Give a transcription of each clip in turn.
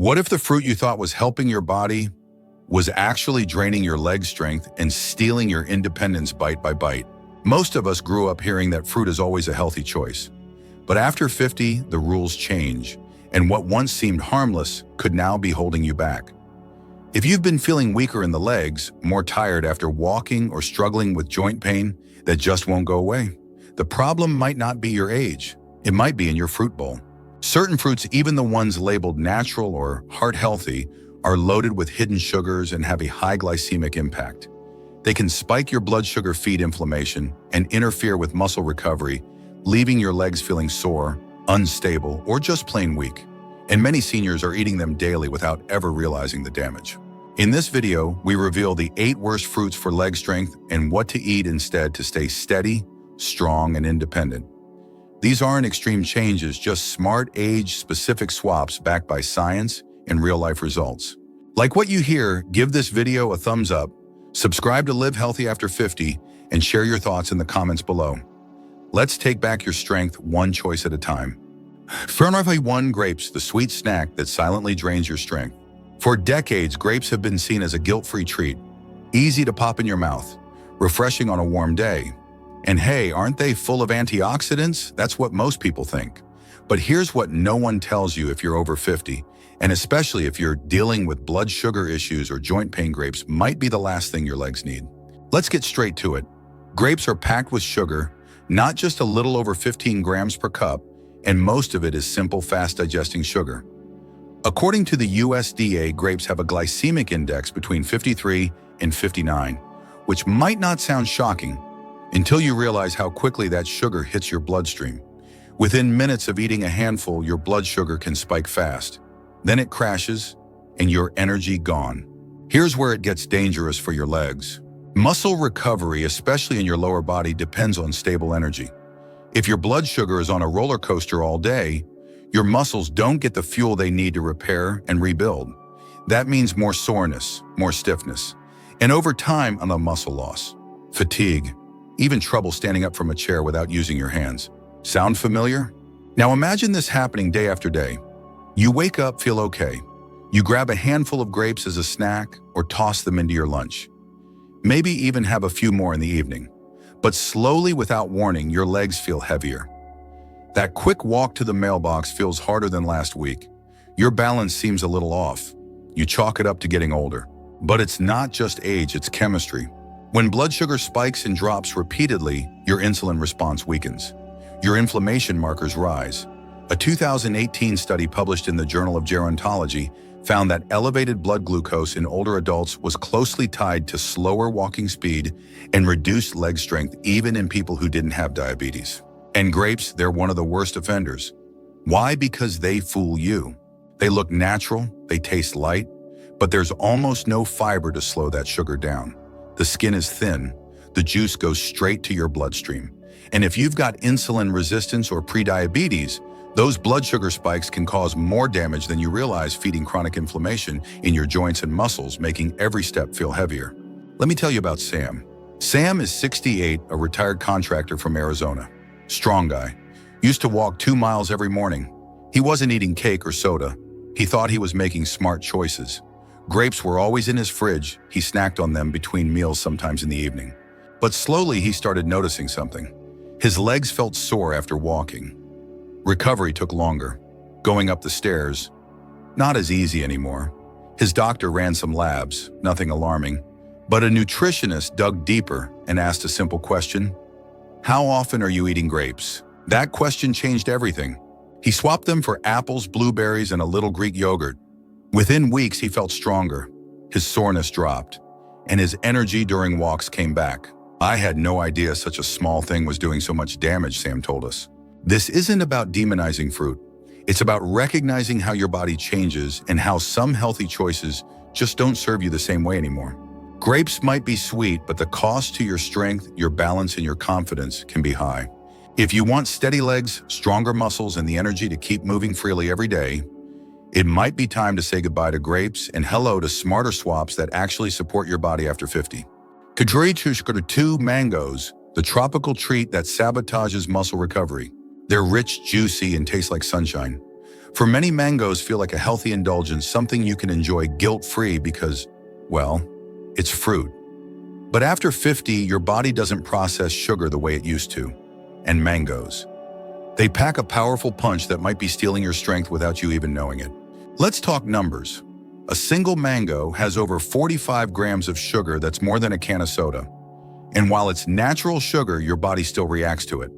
What if the fruit you thought was helping your body was actually draining your leg strength and stealing your independence bite by bite? Most of us grew up hearing that fruit is always a healthy choice. But after 50, the rules change, and what once seemed harmless could now be holding you back. If you've been feeling weaker in the legs, more tired after walking, or struggling with joint pain that just won't go away, the problem might not be your age. It might be in your fruit bowl. Certain fruits, even the ones labeled natural or heart healthy, are loaded with hidden sugars and have a high glycemic impact. They can spike your blood sugar, feed inflammation, and interfere with muscle recovery, leaving your legs feeling sore, unstable, or just plain weak. And many seniors are eating them daily without ever realizing the damage. In this video, we reveal the 8 worst fruits for leg strength and what to eat instead to stay steady, strong, and independent. These aren't extreme changes, just smart, age-specific swaps backed by science and real-life results. Like what you hear, give this video a thumbs up, subscribe to Live Healthy After 50, and share your thoughts in the comments below. Let's take back your strength one choice at a time. Fernandez 1. Grapes, the sweet snack that silently drains your strength. For decades, grapes have been seen as a guilt-free treat, easy to pop in your mouth, refreshing on a warm day. And hey, aren't they full of antioxidants? That's what most people think. But here's what no one tells you if you're over 50, and especially if you're dealing with blood sugar issues or joint pain. Grapes might be the last thing your legs need. Let's get straight to it. Grapes are packed with sugar, not just a little over 15 grams per cup, and most of it is simple, fast-digesting sugar. According to the USDA, grapes have a glycemic index between 53 and 59, which might not sound shocking until you realize how quickly that sugar hits your bloodstream. Within minutes of eating a handful, your blood sugar can spike fast. Then it crashes, and your energy gone. Here's where it gets dangerous for your legs. Muscle recovery, especially in your lower body, depends on stable energy. If your blood sugar is on a roller coaster all day, your muscles don't get the fuel they need to repair and rebuild. That means more soreness, more stiffness, and over time, a muscle loss, fatigue, even trouble standing up from a chair without using your hands. Sound familiar? Now imagine this happening day after day. You wake up, feel okay. You grab a handful of grapes as a snack or toss them into your lunch. Maybe even have a few more in the evening. But slowly, without warning, your legs feel heavier. That quick walk to the mailbox feels harder than last week. Your balance seems a little off. You chalk it up to getting older. But it's not just age, it's chemistry. When blood sugar spikes and drops repeatedly, your insulin response weakens. Your inflammation markers rise. A 2018 study published in the Journal of Gerontology found that elevated blood glucose in older adults was closely tied to slower walking speed and reduced leg strength even in people who didn't have diabetes. And grapes, they're one of the worst offenders. Why? Because they fool you. They look natural, they taste light, but there's almost no fiber to slow that sugar down. The skin is thin, the juice goes straight to your bloodstream. And if you've got insulin resistance or prediabetes, those blood sugar spikes can cause more damage than you realize, feeding chronic inflammation in your joints and muscles, making every step feel heavier. Let me tell you about Sam. Sam is 68, a retired contractor from Arizona. Strong guy. Used to walk 2 miles every morning. He wasn't eating cake or soda. He thought he was making smart choices. Grapes were always in his fridge. He snacked on them between meals, sometimes in the evening. But slowly he started noticing something. His legs felt sore after walking. Recovery took longer. Going up the stairs, not as easy anymore. His doctor ran some labs, nothing alarming. But a nutritionist dug deeper and asked a simple question. How often are you eating grapes? That question changed everything. He swapped them for apples, blueberries, and a little Greek yogurt. Within weeks, he felt stronger. His soreness dropped, and his energy during walks came back. I had no idea such a small thing was doing so much damage, Sam told us. This isn't about demonizing fruit. It's about recognizing how your body changes and how some healthy choices just don't serve you the same way anymore. Grapes might be sweet, but the cost to your strength, your balance, and your confidence can be high. If you want steady legs, stronger muscles, and the energy to keep moving freely every day, it might be time to say goodbye to grapes and hello to smarter swaps that actually support your body after 50. Kadri 2 mangoes, the tropical treat that sabotages muscle recovery. They're rich, juicy, and taste like sunshine. For many, mangoes feel like a healthy indulgence, something you can enjoy guilt-free because, well, it's fruit. But after 50, your body doesn't process sugar the way it used to. And mangoes. They pack a powerful punch that might be stealing your strength without you even knowing it. Let's talk numbers. A single mango has over 45 grams of sugar. That's more than a can of soda. And while it's natural sugar, your body still reacts to it.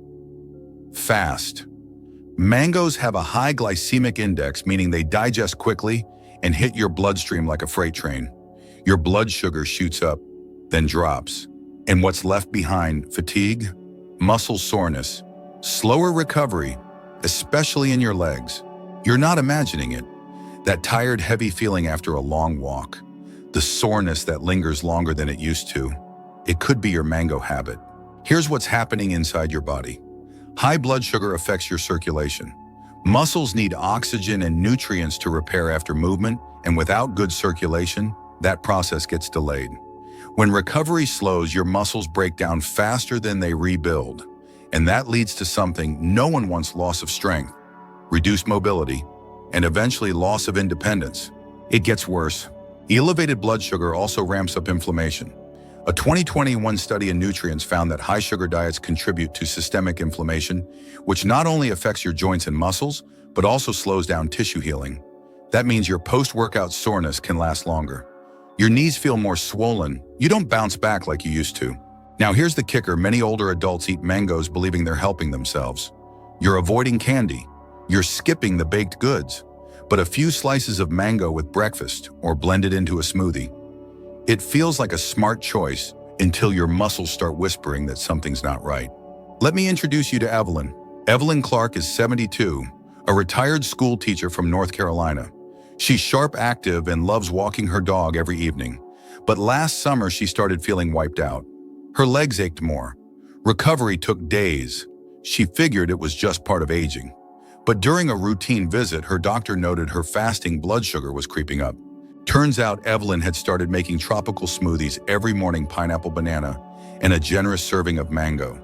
Fast. Mangoes have a high glycemic index, meaning they digest quickly and hit your bloodstream like a freight train. Your blood sugar shoots up, then drops. And what's left behind? Fatigue, muscle soreness, slower recovery, especially in your legs. You're not imagining it. That tired, heavy feeling after a long walk. The soreness that lingers longer than it used to. It could be your mango habit. Here's what's happening inside your body. High blood sugar affects your circulation. Muscles need oxygen and nutrients to repair after movement, and without good circulation, that process gets delayed. When recovery slows, your muscles break down faster than they rebuild. And that leads to something no one wants: loss of strength, reduced mobility, and eventually loss of independence. It gets worse. Elevated blood sugar also ramps up inflammation. A 2021 study in Nutrients found that high sugar diets contribute to systemic inflammation, which not only affects your joints and muscles, but also slows down tissue healing. That means your post-workout soreness can last longer. Your knees feel more swollen. You don't bounce back like you used to. Now here's the kicker: many older adults eat mangoes believing they're helping themselves. You're avoiding candy. You're skipping the baked goods. But a few slices of mango with breakfast or blended into a smoothie. It feels like a smart choice until your muscles start whispering that something's not right. Let me introduce you to Evelyn. Evelyn Clark is 72, a retired school teacher from North Carolina. She's sharp, active, and loves walking her dog every evening. But last summer, she started feeling wiped out. Her legs ached more. Recovery took days. She figured it was just part of aging. But during a routine visit, her doctor noted her fasting blood sugar was creeping up. Turns out Evelyn had started making tropical smoothies every morning: pineapple, banana, and a generous serving of mango.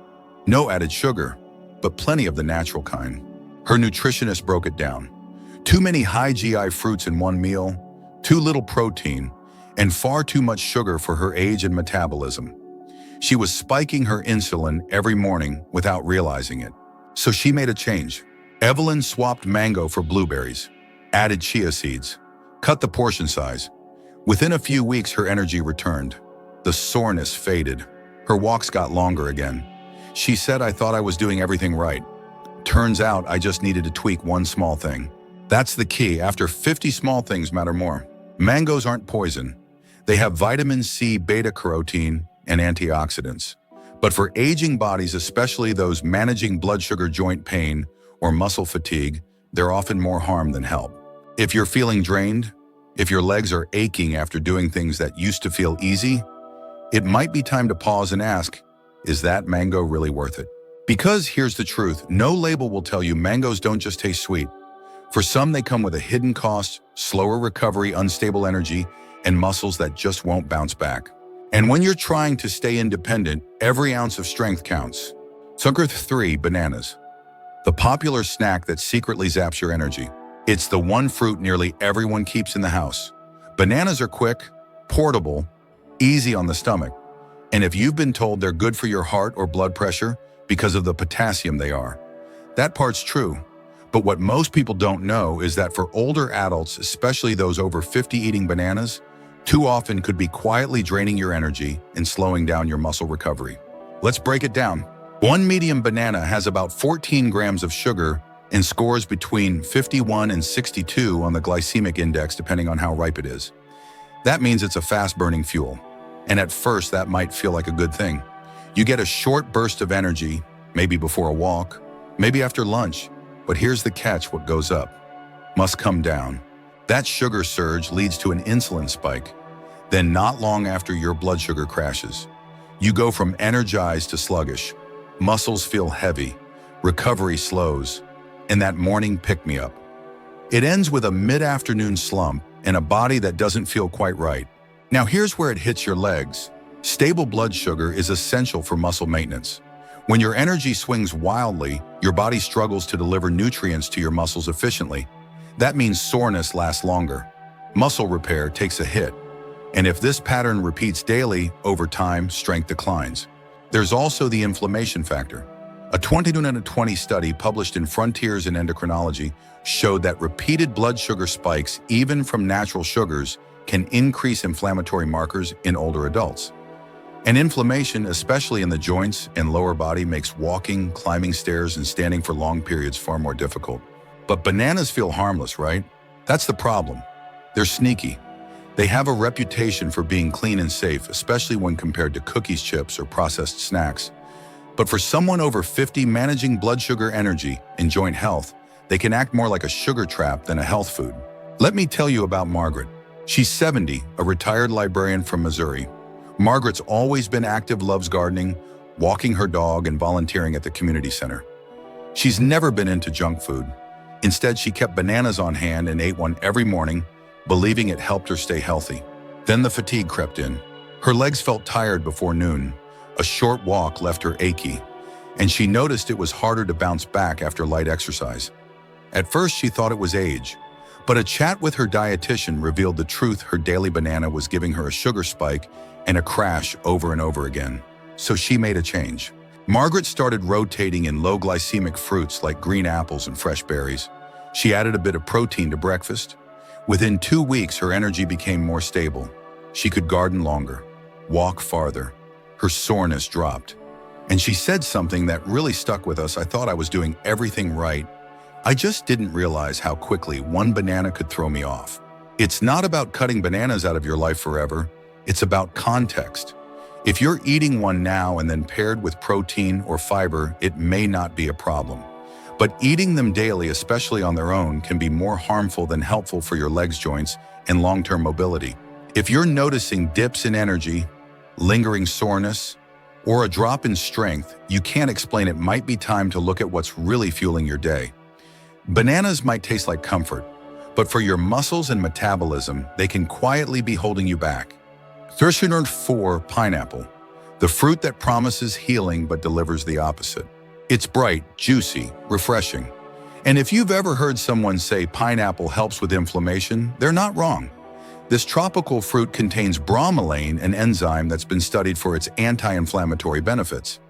No added sugar, but plenty of the natural kind. Her nutritionist broke it down. Too many high GI fruits in one meal, too little protein, and far too much sugar for her age and metabolism. She was spiking her insulin every morning without realizing it. So she made a change. Evelyn swapped mango for blueberries, added chia seeds, cut the portion size. Within a few weeks, her energy returned. The soreness faded. Her walks got longer again. She said, "I thought I was doing everything right. Turns out I just needed to tweak one small thing." That's the key. After 50, small things matter more. Mangoes aren't poison. They have vitamin C, beta-carotene, and antioxidants. But for aging bodies, especially those managing blood sugar, joint pain, or muscle fatigue, they're often more harm than help. If you're feeling drained, if your legs are aching after doing things that used to feel easy, it might be time to pause and ask, is that mango really worth it? Because here's the truth: no label will tell you mangoes don't just taste sweet. For some, they come with a hidden cost, slower recovery, unstable energy, and muscles that just won't bounce back. And when you're trying to stay independent, every ounce of strength counts. Sugar 3, bananas. The popular snack that secretly zaps your energy. It's the one fruit nearly everyone keeps in the house. Bananas are quick, portable, easy on the stomach. And if you've been told they're good for your heart or blood pressure because of the potassium they are, that part's true. But what most people don't know is that for older adults, especially those over 50, eating bananas too often could be quietly draining your energy and slowing down your muscle recovery. Let's break it down. One medium banana has about 14 grams of sugar and scores between 51 and 62 on the glycemic index, depending on how ripe it is. That means it's a fast-burning fuel. And at first, that might feel like a good thing. You get a short burst of energy, maybe before a walk, maybe after lunch. But here's the catch: what goes up must come down. That sugar surge leads to an insulin spike. Then not long after, your blood sugar crashes. You go from energized to sluggish. Muscles feel heavy. Recovery slows. And that morning pick-me-up. It ends with a mid-afternoon slump and a body that doesn't feel quite right. Now here's where it hits your legs. Stable blood sugar is essential for muscle maintenance. When your energy swings wildly, your body struggles to deliver nutrients to your muscles efficiently. That means soreness lasts longer. Muscle repair takes a hit. And if this pattern repeats daily, over time, strength declines. There's also the inflammation factor. A 2020 study published in Frontiers in Endocrinology showed that repeated blood sugar spikes, even from natural sugars, can increase inflammatory markers in older adults. And inflammation, especially in the joints and lower body, makes walking, climbing stairs, and standing for long periods far more difficult. But bananas feel harmless, right? That's the problem. They're sneaky. They have a reputation for being clean and safe, especially when compared to cookies, chips, or processed snacks. But for someone over 50 managing blood sugar, energy, and joint health, they can act more like a sugar trap than a health food. Let me tell you about Margaret. She's 70, a retired librarian from Missouri. Margaret's always been active, loves gardening, walking her dog, and volunteering at the community center. She's never been into junk food. Instead, she kept bananas on hand and ate one every morning, believing it helped her stay healthy. Then the fatigue crept in. Her legs felt tired before noon. A short walk left her achy, and she noticed it was harder to bounce back after light exercise. At first, she thought it was age, but a chat with her dietitian revealed the truth. Her daily banana was giving her a sugar spike and a crash over and over again. So she made a change. Margaret started rotating in low glycemic fruits like green apples and fresh berries. She added a bit of protein to breakfast. Within 2 weeks, her energy became more stable. She could garden longer, walk farther. Her soreness dropped. And she said something that really stuck with us. I thought I was doing everything right. I just didn't realize how quickly one banana could throw me off. It's not about cutting bananas out of your life forever. It's about context. If you're eating one now and then paired with protein or fiber, it may not be a problem. But eating them daily, especially on their own, can be more harmful than helpful for your legs, joints, and long-term mobility. If you're noticing dips in energy, lingering soreness, or a drop in strength you can't explain, it might be time to look at what's really fueling your day. Bananas might taste like comfort, but for your muscles and metabolism, they can quietly be holding you back. 4. Pineapple, the fruit that promises healing but delivers the opposite. It's bright, juicy, refreshing. And if you've ever heard someone say pineapple helps with inflammation, they're not wrong. This tropical fruit contains bromelain, an enzyme that's been studied for its anti-inflammatory benefits.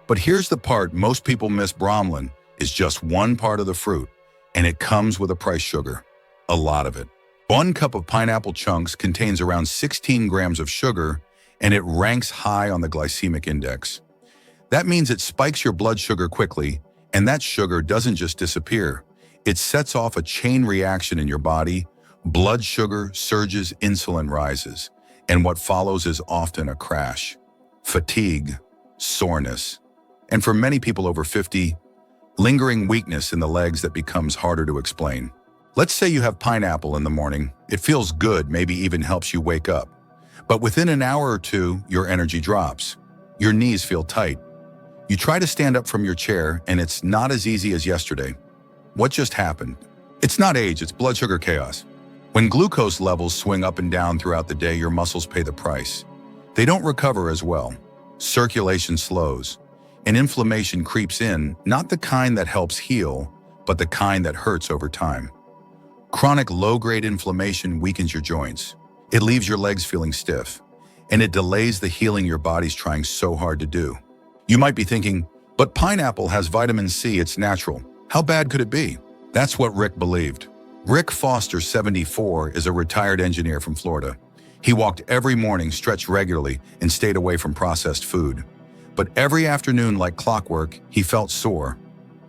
But here's the part most people miss: bromelain is just one part of the fruit, and it comes with a price: sugar. A lot of it. 1 cup of pineapple chunks contains around 16 grams of sugar, and it ranks high on the glycemic index. That means it spikes your blood sugar quickly, and that sugar doesn't just disappear. It sets off a chain reaction in your body. Blood sugar surges, insulin rises, and what follows is often a crash, fatigue, soreness, and for many people over 50, lingering weakness in the legs that becomes harder to explain. Let's say you have pineapple in the morning. It feels good, maybe even helps you wake up. But within an hour or two, your energy drops. Your knees feel tight. You try to stand up from your chair, and it's not as easy as yesterday. What just happened? It's not age, it's blood sugar chaos. When glucose levels swing up and down throughout the day, your muscles pay the price. They don't recover as well. Circulation slows, and inflammation creeps in, not the kind that helps heal, but the kind that hurts over time. Chronic low-grade inflammation weakens your joints. It leaves your legs feeling stiff, and it delays the healing your body's trying so hard to do. You might be thinking, but pineapple has vitamin C, it's natural. How bad could it be? That's what Rick believed. Rick Foster, 74, is a retired engineer from Florida. He walked every morning, stretched regularly, and stayed away from processed food. But every afternoon, like clockwork, he felt sore.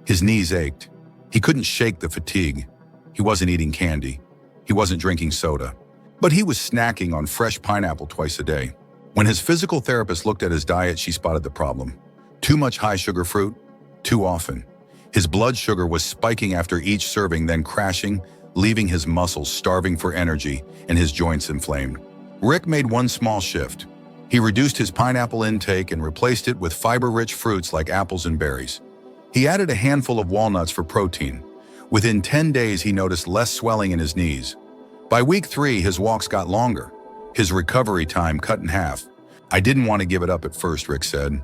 His knees ached. He couldn't shake the fatigue. He wasn't eating candy. He wasn't drinking soda. But he was snacking on fresh pineapple twice a day. When his physical therapist looked at his diet, she spotted the problem. Too much high-sugar fruit, too often. His blood sugar was spiking after each serving, then crashing, leaving his muscles starving for energy and his joints inflamed. Rick made one small shift. He reduced his pineapple intake and replaced it with fiber-rich fruits like apples and berries. He added a handful of walnuts for protein. Within 10 days, he noticed less swelling in his knees. By week 3, his walks got longer. His recovery time cut in half. I didn't want to give it up at first, Rick said.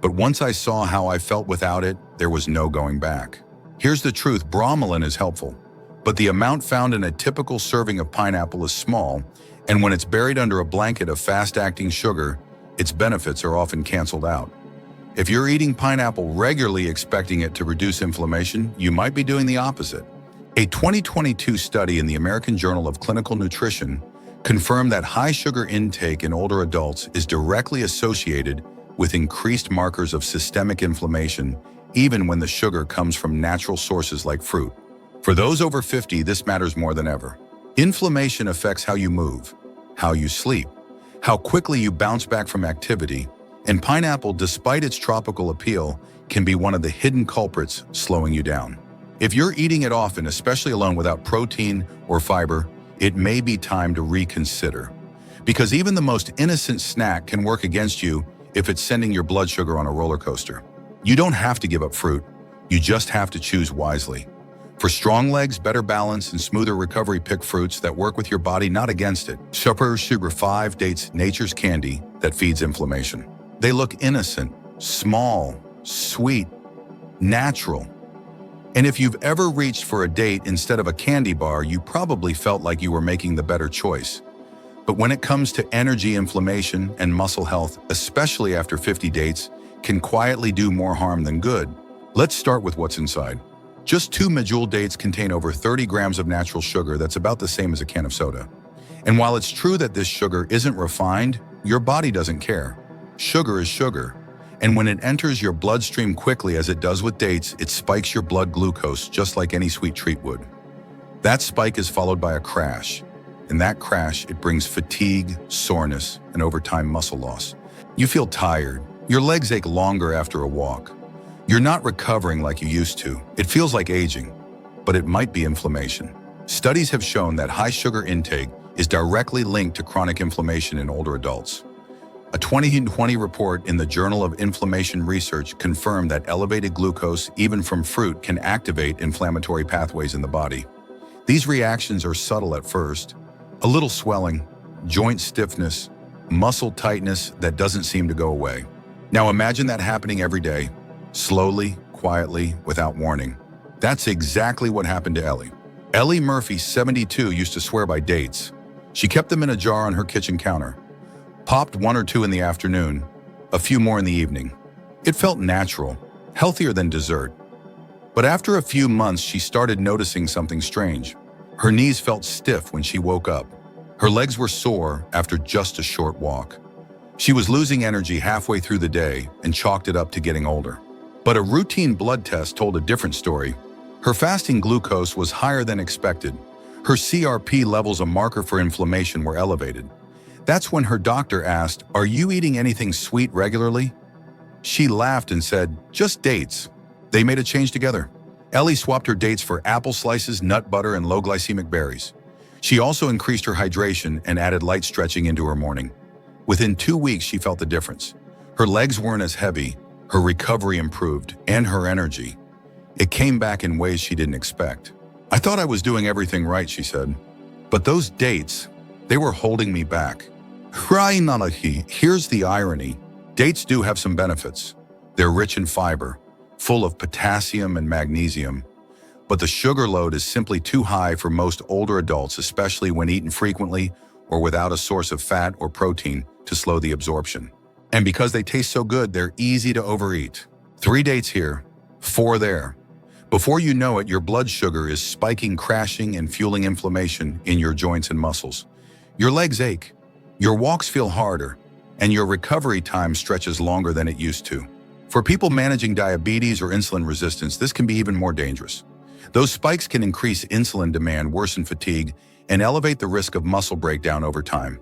But once I saw how I felt without it, there was no going back. Here's the truth: bromelain is helpful, But the amount found in a typical serving of pineapple is small, and when it's buried under a blanket of fast-acting sugar, its benefits are often canceled out. If you're eating pineapple regularly expecting it to reduce inflammation, you might be doing the opposite. A 2022 study in the American Journal of Clinical Nutrition confirmed that high sugar intake in older adults is directly associated with increased markers of systemic inflammation, even when the sugar comes from natural sources like fruit. For those over 50, this matters more than ever. Inflammation affects how you move, how you sleep, how quickly you bounce back from activity, and pineapple, despite its tropical appeal, can be one of the hidden culprits slowing you down. If you're eating it often, especially alone without protein or fiber, it may be time to reconsider. Because even the most innocent snack can work against you if it's sending your blood sugar on a roller coaster. You don't have to give up fruit, you just have to choose wisely. For strong legs, better balance, and smoother recovery, pick fruits that work with your body, not against it. Super Sugar 5 dates, nature's candy that feeds inflammation. They look innocent, small, sweet, natural. And if you've ever reached for a date instead of a candy bar, you probably felt like you were making the better choice. But when it comes to energy, inflammation, and muscle health, especially after 50 dates, can quietly do more harm than good. Let's start with what's inside. Just 2 medjool dates contain over 30 grams of natural sugar. That's about the same as a can of soda. And while it's true that this sugar isn't refined, your body doesn't care. Sugar is sugar. And when it enters your bloodstream quickly, as it does with dates, it spikes your blood glucose just like any sweet treat would. That spike is followed by a crash. In that crash, it brings fatigue, soreness, and over time muscle loss. You feel tired. Your legs ache longer after a walk. You're not recovering like you used to. It feels like aging, but it might be inflammation. Studies have shown that high sugar intake is directly linked to chronic inflammation in older adults. A 2020 report in the Journal of Inflammation Research confirmed that elevated glucose, even from fruit, can activate inflammatory pathways in the body. These reactions are subtle at first. A little swelling, joint stiffness, muscle tightness that doesn't seem to go away. Now imagine that happening every day, slowly, quietly, without warning. That's exactly what happened to Ellie. Ellie Murphy, 72, used to swear by dates. She kept them in a jar on her kitchen counter. Popped 1 or 2 in the afternoon, a few more in the evening. It felt natural, healthier than dessert. But after a few months, she started noticing something strange. Her knees felt stiff when she woke up. Her legs were sore after just a short walk. She was losing energy halfway through the day and chalked it up to getting older. But a routine blood test told a different story. Her fasting glucose was higher than expected. Her CRP levels, a marker for inflammation, were elevated. That's when her doctor asked, "Are you eating anything sweet regularly?" She laughed and said, "Just dates." They made a change together. Ellie swapped her dates for apple slices, nut butter, and low-glycemic berries. She also increased her hydration and added light stretching into her morning. Within 2 weeks, she felt the difference. Her legs weren't as heavy, her recovery improved, and her energy. It came back in ways she didn't expect. "I thought I was doing everything right," she said. "But those dates, they were holding me back." Here's the irony. Dates do have some benefits. They're rich in fiber, full of potassium and magnesium, but the sugar load is simply too high for most older adults, especially when eaten frequently or without a source of fat or protein to slow the absorption. And because they taste so good, they're easy to overeat. 3 dates here, 4 there. Before you know it, your blood sugar is spiking, crashing, and fueling inflammation in your joints and muscles. Your legs ache, your walks feel harder, and your recovery time stretches longer than it used to. For people managing diabetes or insulin resistance, this can be even more dangerous. Those spikes can increase insulin demand, worsen fatigue, and elevate the risk of muscle breakdown over time.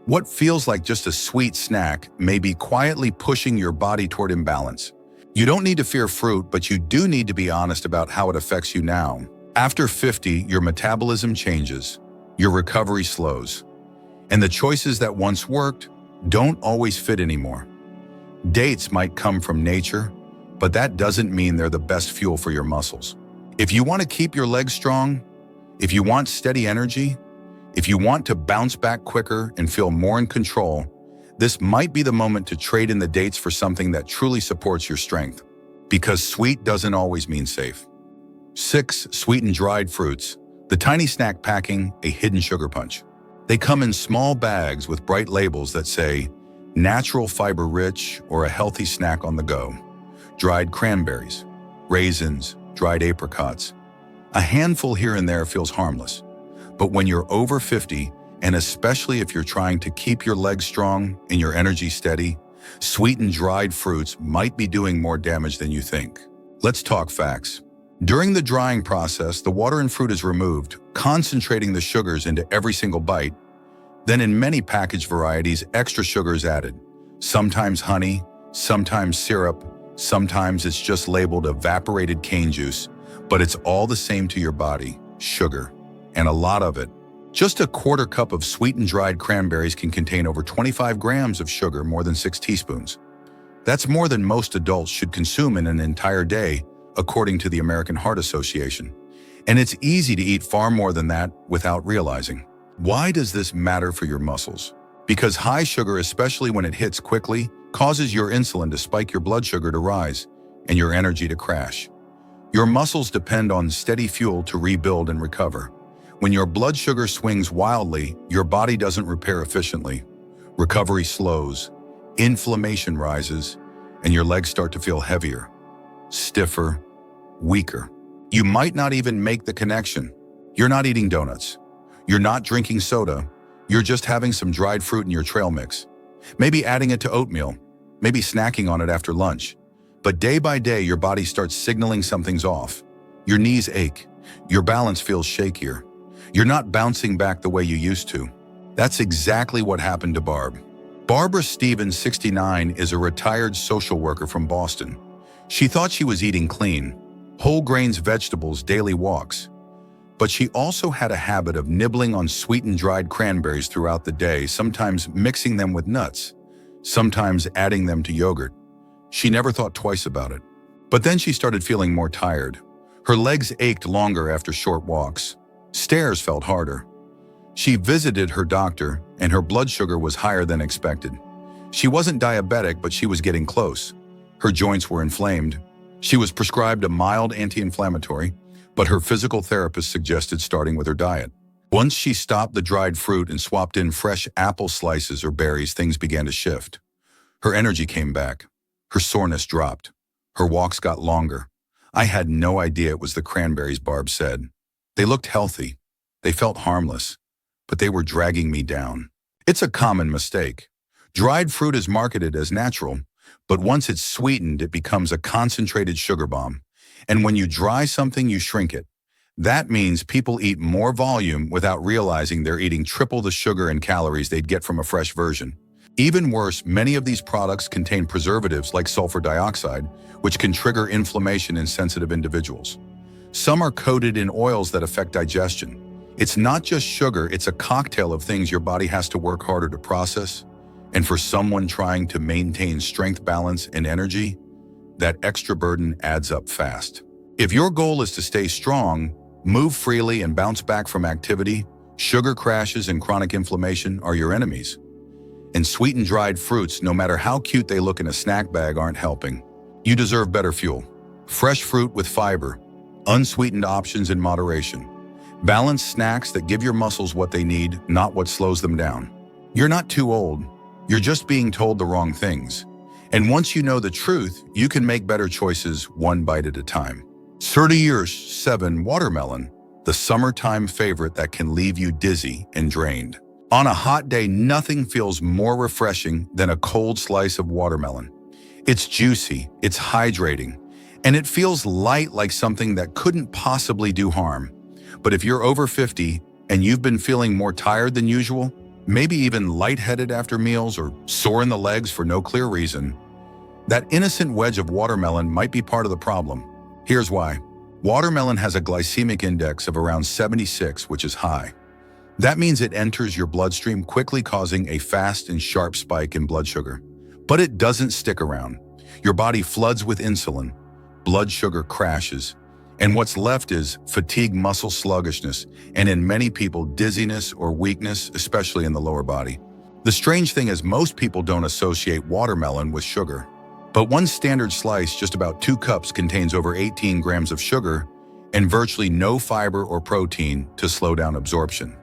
What feels like just a sweet snack may be quietly pushing your body toward imbalance. You don't need to fear fruit, but you do need to be honest about how it affects you now. After 50, your metabolism changes, your recovery slows, and the choices that once worked don't always fit anymore. Dates might come from nature, but that doesn't mean they're the best fuel for your muscles. If you want to keep your legs strong, if you want steady energy, if you want to bounce back quicker and feel more in control, this might be the moment to trade in the dates for something that truly supports your strength. Because sweet doesn't always mean safe. 6. Sweetened dried fruits. The tiny snack packing a hidden sugar punch. They come in small bags with bright labels that say, natural fiber rich or a healthy snack on the go. Dried cranberries, raisins, dried apricots. A handful here and there feels harmless. But when you're over 50, and especially if you're trying to keep your legs strong and your energy steady, sweetened dried fruits might be doing more damage than you think. Let's talk facts. During the drying process, the water in fruit is removed, concentrating the sugars into every single bite. Then in many packaged varieties, extra sugar is added. Sometimes honey, sometimes syrup, sometimes it's just labeled evaporated cane juice, but it's all the same to your body, sugar, and a lot of it. Just a quarter cup of sweetened dried cranberries can contain over 25 grams of sugar, more than 6 teaspoons. That's more than most adults should consume in an entire day, according to the American Heart Association. And it's easy to eat far more than that without realizing. Why does this matter for your muscles? Because high sugar, especially when it hits quickly, causes your insulin to spike, your blood sugar to rise, and your energy to crash. Your muscles depend on steady fuel to rebuild and recover. When your blood sugar swings wildly, your body doesn't repair efficiently. Recovery slows, inflammation rises, and your legs start to feel heavier, stiffer, weaker. You might not even make the connection. You're not eating donuts. You're not drinking soda. You're just having some dried fruit in your trail mix. Maybe adding it to oatmeal. Maybe snacking on it after lunch. But day by day, your body starts signaling something's off. Your knees ache. Your balance feels shakier. You're not bouncing back the way you used to. That's exactly what happened to Barb. Barbara Stevens, 69, is a retired social worker from Boston. She thought she was eating clean, whole grains, vegetables, daily walks. But she also had a habit of nibbling on sweetened dried cranberries throughout the day, sometimes mixing them with nuts, sometimes adding them to yogurt. She never thought twice about it. But then she started feeling more tired. Her legs ached longer after short walks. Stairs felt harder. She visited her doctor, and her blood sugar was higher than expected. She wasn't diabetic, but she was getting close. Her joints were inflamed. She was prescribed a mild anti-inflammatory, but her physical therapist suggested starting with her diet. Once she stopped the dried fruit and swapped in fresh apple slices or berries, things began to shift. Her energy came back. Her soreness dropped. Her walks got longer. I had no idea it was the cranberries, Barb said. They looked healthy. They felt harmless, but they were dragging me down. It's a common mistake. Dried fruit is marketed as natural, but once it's sweetened, it becomes a concentrated sugar bomb. And when you dry something, you shrink it. That means people eat more volume without realizing they're eating triple the sugar and calories they'd get from a fresh version. Even worse, many of these products contain preservatives like sulfur dioxide, which can trigger inflammation in sensitive individuals. Some are coated in oils that affect digestion. It's not just sugar, it's a cocktail of things your body has to work harder to process. And for someone trying to maintain strength, balance, and energy, that extra burden adds up fast. If your goal is to stay strong, move freely, and bounce back from activity, sugar crashes and chronic inflammation are your enemies. And sweetened dried fruits, no matter how cute they look in a snack bag, aren't helping. You deserve better fuel. Fresh fruit with fiber, unsweetened options in moderation. Balanced snacks that give your muscles what they need, not what slows them down. You're not too old. You're just being told the wrong things. And once you know the truth, you can make better choices one bite at a time. 30 years, 7, watermelon, the summertime favorite that can leave you dizzy and drained. On a hot day, nothing feels more refreshing than a cold slice of watermelon. It's juicy, it's hydrating, and it feels light, like something that couldn't possibly do harm. But if you're over 50 and you've been feeling more tired than usual, maybe even lightheaded after meals or sore in the legs for no clear reason, that innocent wedge of watermelon might be part of the problem. Here's why. Watermelon has a glycemic index of around 76, which is high. That means it enters your bloodstream quickly, causing a fast and sharp spike in blood sugar. But it doesn't stick around. Your body floods with insulin, blood sugar crashes, and what's left is fatigue, muscle sluggishness, and in many people, dizziness or weakness, especially in the lower body. The strange thing is most people don't associate watermelon with sugar. But one standard slice, just about 2 cups, contains over 18 grams of sugar, and virtually no fiber or protein to slow down absorption.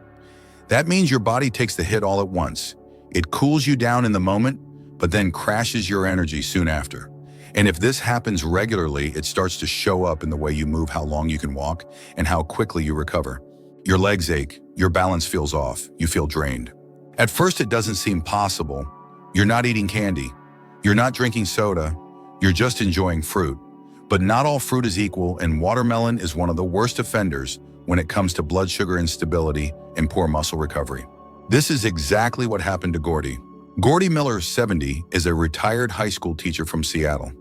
That means your body takes the hit all at once. It cools you down in the moment, but then crashes your energy soon after. And if this happens regularly, it starts to show up in the way you move, how long you can walk, and how quickly you recover. Your legs ache, your balance feels off, you feel drained. At first, it doesn't seem possible. You're not eating candy, you're not drinking soda, you're just enjoying fruit. But not all fruit is equal, and watermelon is one of the worst offenders when it comes to blood sugar instability and poor muscle recovery. This is exactly what happened to Gordy. Gordy Miller, 70, is a retired high school teacher from Seattle.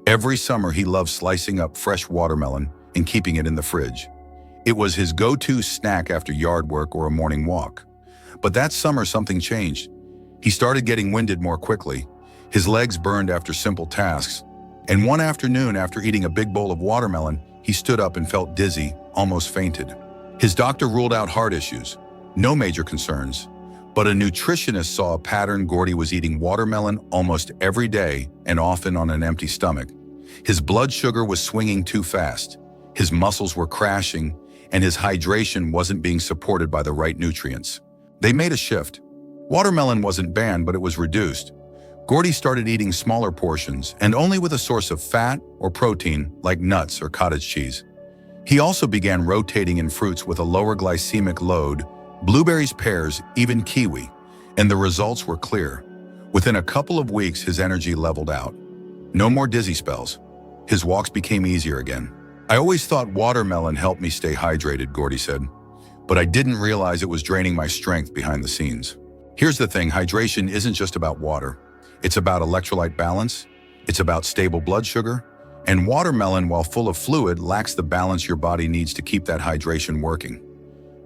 Every summer, he loved slicing up fresh watermelon and keeping it in the fridge. It was his go-to snack after yard work or a morning walk. But that summer, something changed. He started getting winded more quickly. His legs burned after simple tasks. And one afternoon, after eating a big bowl of watermelon, he stood up and felt dizzy, almost fainted. His doctor ruled out heart issues, no major concerns. But a nutritionist saw a pattern. Gordy was eating watermelon almost every day and often on an empty stomach. His blood sugar was swinging too fast. His muscles were crashing, and his hydration wasn't being supported by the right nutrients. They made a shift. Watermelon wasn't banned, but it was reduced. Gordy started eating smaller portions and only with a source of fat or protein like nuts or cottage cheese. He also began rotating in fruits with a lower glycemic load, blueberries, pears, even kiwi, and the results were clear. Within a couple of weeks, his energy leveled out. No more dizzy spells. His walks became easier again. I always thought watermelon helped me stay hydrated, Gordy said, but I didn't realize it was draining my strength behind the scenes. Here's the thing, hydration isn't just about water. It's about electrolyte balance, it's about stable blood sugar, and watermelon, while full of fluid, lacks the balance your body needs to keep that hydration working.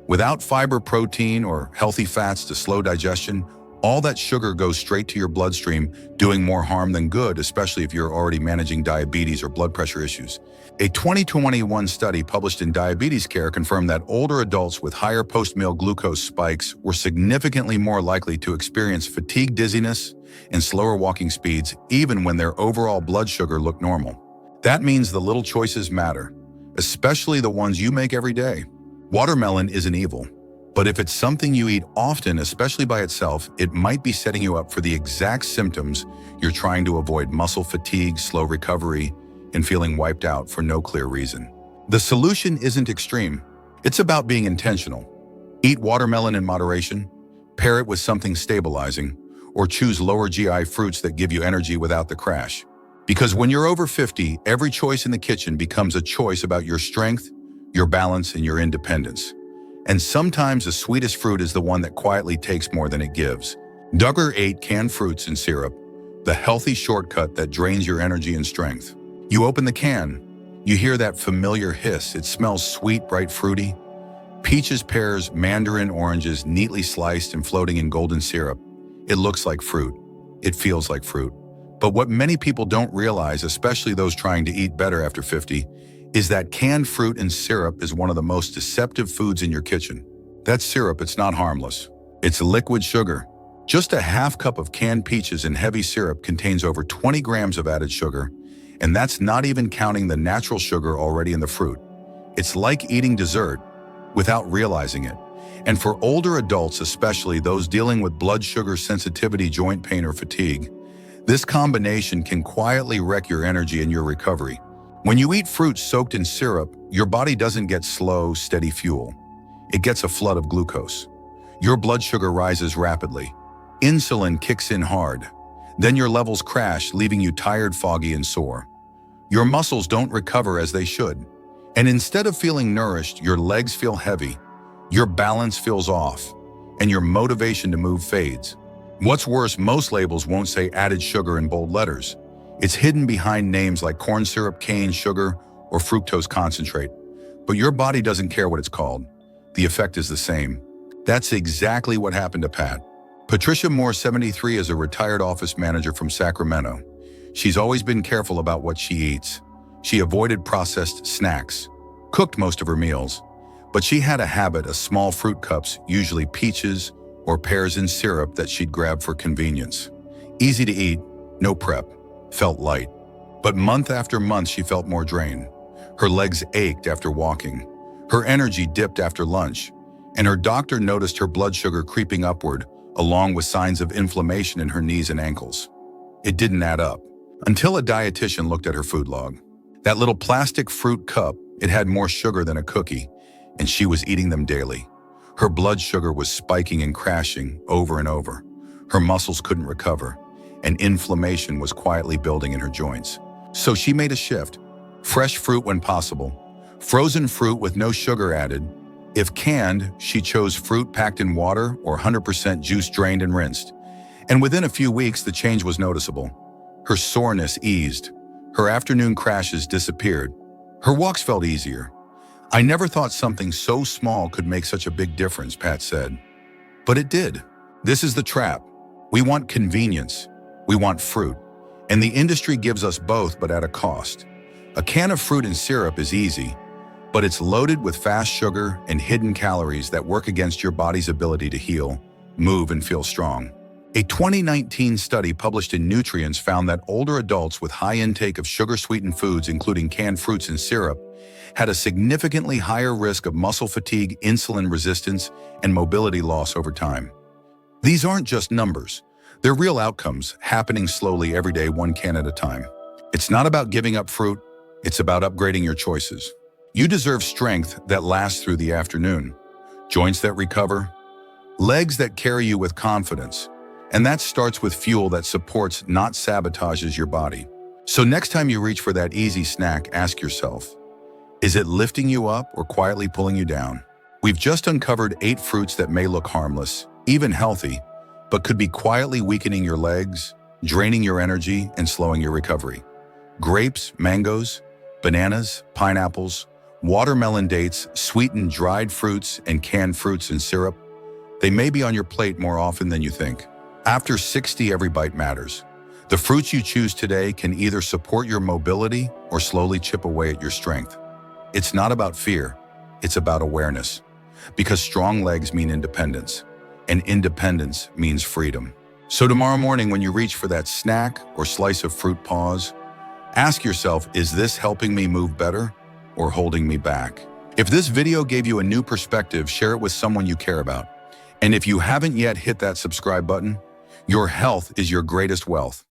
Without fiber, protein, or healthy fats to slow digestion, all that sugar goes straight to your bloodstream, doing more harm than good, especially if you're already managing diabetes or blood pressure issues. A 2021 study published in Diabetes Care confirmed that older adults with higher post-meal glucose spikes were significantly more likely to experience fatigue, dizziness, and slower walking speeds, even when their overall blood sugar looked normal. That means the little choices matter, especially the ones you make every day. Watermelon isn't evil, but if it's something you eat often, especially by itself, it might be setting you up for the exact symptoms you're trying to avoid: muscle fatigue, slow recovery, and feeling wiped out for no clear reason. The solution isn't extreme. It's about being intentional. Eat watermelon in moderation, pair it with something stabilizing, or choose lower GI fruits that give you energy without the crash. Because when you're over 50, every choice in the kitchen becomes a choice about your strength, your balance, and your independence. And sometimes the sweetest fruit is the one that quietly takes more than it gives. Duggar ate canned fruits and syrup, the healthy shortcut that drains your energy and strength. You open the can, you hear that familiar hiss. It smells sweet, bright, fruity. Peaches, pears, mandarin, oranges, neatly sliced and floating in golden syrup. It looks like fruit. It feels like fruit. But what many people don't realize, especially those trying to eat better after 50, is that canned fruit and syrup is one of the most deceptive foods in your kitchen. That syrup, it's not harmless. It's liquid sugar. Just a half cup of canned peaches in heavy syrup contains over 20 grams of added sugar, and that's not even counting the natural sugar already in the fruit. It's like eating dessert without realizing it. And for older adults, especially those dealing with blood sugar sensitivity, joint pain, or fatigue, this combination can quietly wreck your energy and your recovery. When you eat fruit soaked in syrup, your body doesn't get slow, steady fuel. It gets a flood of glucose. Your blood sugar rises rapidly. Insulin kicks in hard. Then your levels crash, leaving you tired, foggy, and sore. Your muscles don't recover as they should. And instead of feeling nourished, your legs feel heavy, your balance feels off, and your motivation to move fades. What's worse, most labels won't say added sugar in bold letters. It's hidden behind names like corn syrup, cane sugar, or fructose concentrate. But your body doesn't care what it's called. The effect is the same. That's exactly what happened to Pat. Patricia Moore, 73, is a retired office manager from Sacramento. She's always been careful about what she eats. She avoided processed snacks, cooked most of her meals, but she had a habit of small fruit cups, usually peaches or pears in syrup, that she'd grab for convenience. Easy to eat, no prep, felt light. But month after month, she felt more drained. Her legs ached after walking. Her energy dipped after lunch, and her doctor noticed her blood sugar creeping upward, along with signs of inflammation in her knees and ankles. It didn't add up, until a dietitian looked at her food log. That little plastic fruit cup, it had more sugar than a cookie, and she was eating them daily. Her blood sugar was spiking and crashing over and over. Her muscles couldn't recover, and inflammation was quietly building in her joints. So she made a shift. Fresh fruit when possible. Frozen fruit with no sugar added. If canned, she chose fruit packed in water or 100% juice drained and rinsed. And within a few weeks, the change was noticeable. Her soreness eased. Her afternoon crashes disappeared. Her walks felt easier. "I never thought something so small could make such a big difference," Pat said. But it did. This is the trap. We want convenience. We want fruit. And the industry gives us both, but at a cost. A can of fruit and syrup is easy, but it's loaded with fast sugar and hidden calories that work against your body's ability to heal, move, and feel strong. A 2019 study published in Nutrients found that older adults with high intake of sugar-sweetened foods, including canned fruits and syrup, had a significantly higher risk of muscle fatigue, insulin resistance, and mobility loss over time. These aren't just numbers. They're real outcomes, happening slowly every day, one can at a time. It's not about giving up fruit. It's about upgrading your choices. You deserve strength that lasts through the afternoon, joints that recover, legs that carry you with confidence. And that starts with fuel that supports, not sabotages your body. So next time you reach for that easy snack, ask yourself, is it lifting you up or quietly pulling you down? We've just uncovered 8 fruits that may look harmless, even healthy, but could be quietly weakening your legs, draining your energy, and slowing your recovery. Grapes, mangoes, bananas, pineapples, watermelon, dates, sweetened dried fruits, and canned fruits and syrup. They may be on your plate more often than you think. After 60, every bite matters. The fruits you choose today can either support your mobility or slowly chip away at your strength. It's not about fear, it's about awareness. Because strong legs mean independence, and independence means freedom. So tomorrow morning, when you reach for that snack or slice of fruit, pause. Ask yourself, is this helping me move better or holding me back? If this video gave you a new perspective, share it with someone you care about. And if you haven't yet hit that subscribe button, your health is your greatest wealth.